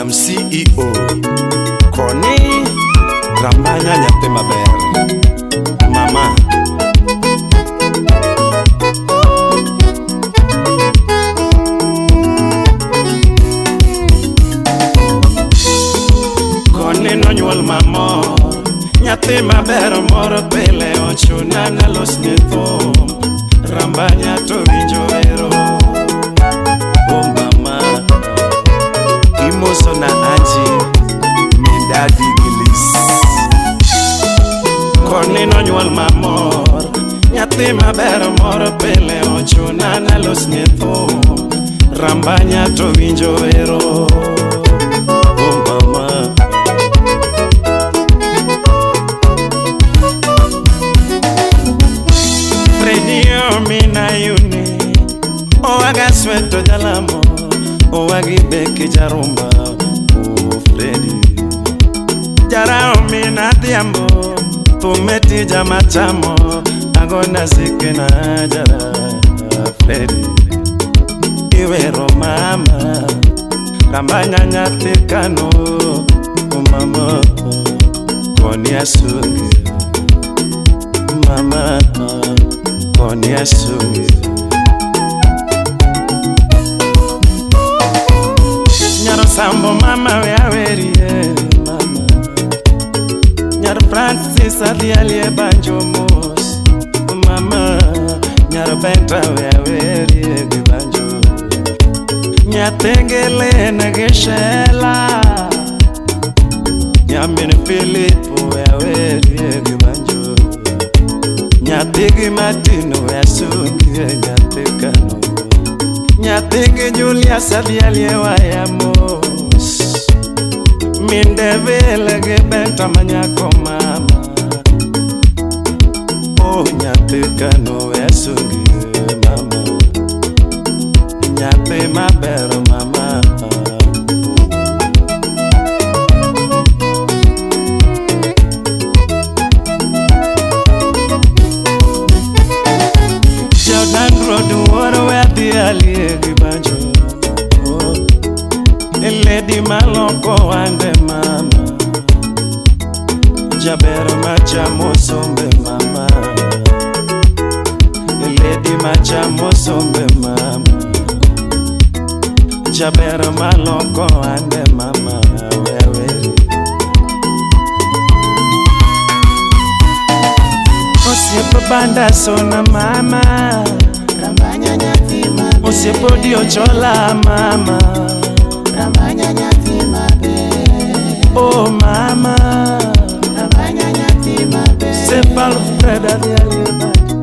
Madam CEO Koni Rambanya nyathi maber mama. Koni nonyuol mamor, nyathi maber moro pile ochuna nalos ne thum. Rambanya to winjo ero, oh mama. Imoso na Anji Mindadi Gilis. Koni nonyuol mamor, nyathi maber moro pile ochuna nalos ne thum. Rambanya to winjo ero, oh mama. Fredio mina yuni, owaga sweto jalamo, owagi beki jarumba, oh Fredi. Jarao mina diambo, tumeti jamachamo, agona zikena jara, Fredi. Iwero mama, Rambanya nyathi kano, mama, Koni asungi, mama, Koni asungi. Nyaro sambo mama we awerie mama. Nyaro Francis adialie banjo mos mama. Nyaro Benta we awerie gibanjo. Nyatengele nageshela. Nyamini Philip we awerie gibanjo. Nyatigi Martino we asungi nyatekano. Nyathigi Julius adialie wayamos. Mindevele ge Benta manyako mama. Oh nyathikano esungi mama. Nyathi maber mama. Jordan Road woro we adialie gibanjo. Lady maloko wande mama. Jaber machamo sombe mama. Lady machamo sombe mama. Jaber maloko wande mama. Wewe Osiepo banda sona mama. Rambanya nyathi maber. Osiepo dio chola mama. Rambanya nyathi maber. Oh mama. Rambanya nyathi maber. Sep Alfred adialie banjo.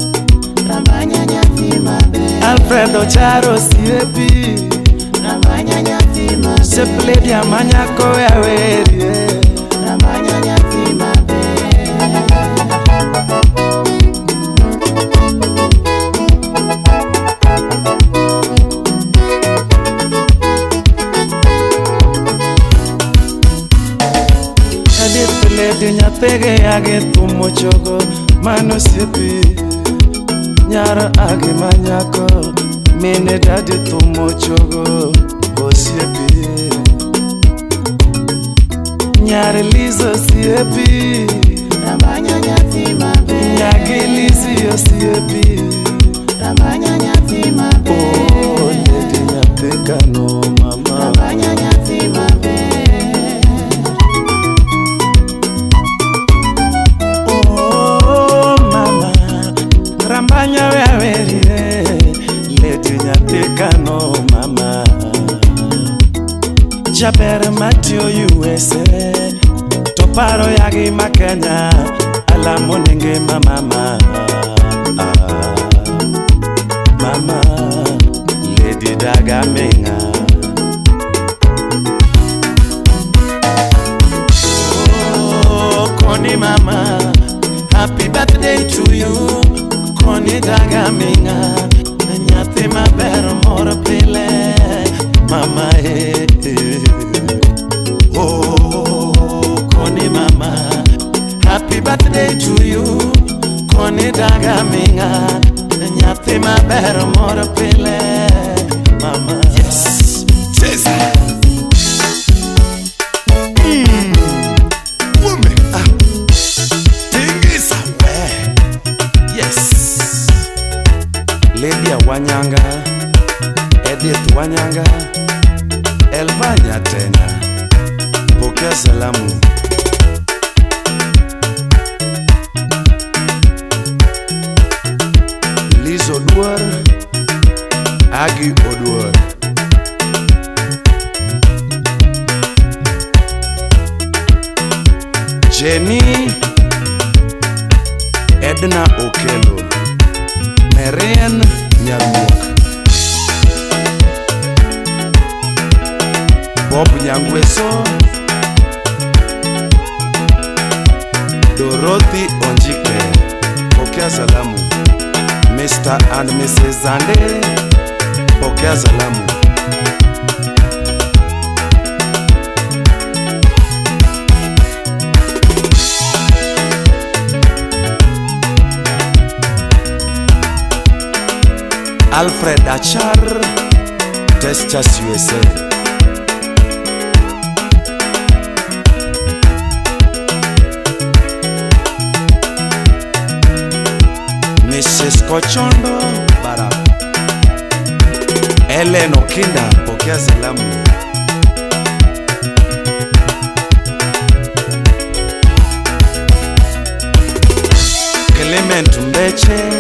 Rambanya nyathi maber. Alfredo charo siepi. Rambanya nyathi maber. Sep Lady amanyako awerie. Rambanya nyathi maber. Lady nyathege age tumo chogo mano siepi. Nyara age manyako mine dadi tumo chogo osiepi. Nyare Lizo siepi. Rambanya nyathi maber. Nyage Lizi osiepi. Rambanya nyathi maber. Oh Lady nyathikano mama. Rambanya nyathi maber. Rambanya we awerie. Lady nyathikano mama. Jaber matio USA. Toparo yagi makenya. Alamo nenge mama. Mama Lady Daga Menga. Oh Koni mama, happy birthday to you. Koni Daga Menga. Nyathi maber moro pile mama Oh Koni mama, happy birthday to you. Koni Daga Menga. Nyathi maber moro pile mama. Yes, Cesar. Lydia Wanyanga, Edith Wanyanga, Elvanya Tenya, pokea salamu. Liz Oduor, Agi Oduor, Jenny, Edna Okelo, Marian Nyarwok, Bob Nyangweso, Dorothy Onjike, pokea salamu. Mr. and Mrs. Zande, pokea salamu. Alfred Achar, Testas USA, Mrs. Kochondo Barab, Ellen Okinda, pokea salamu. Clement Mbeche,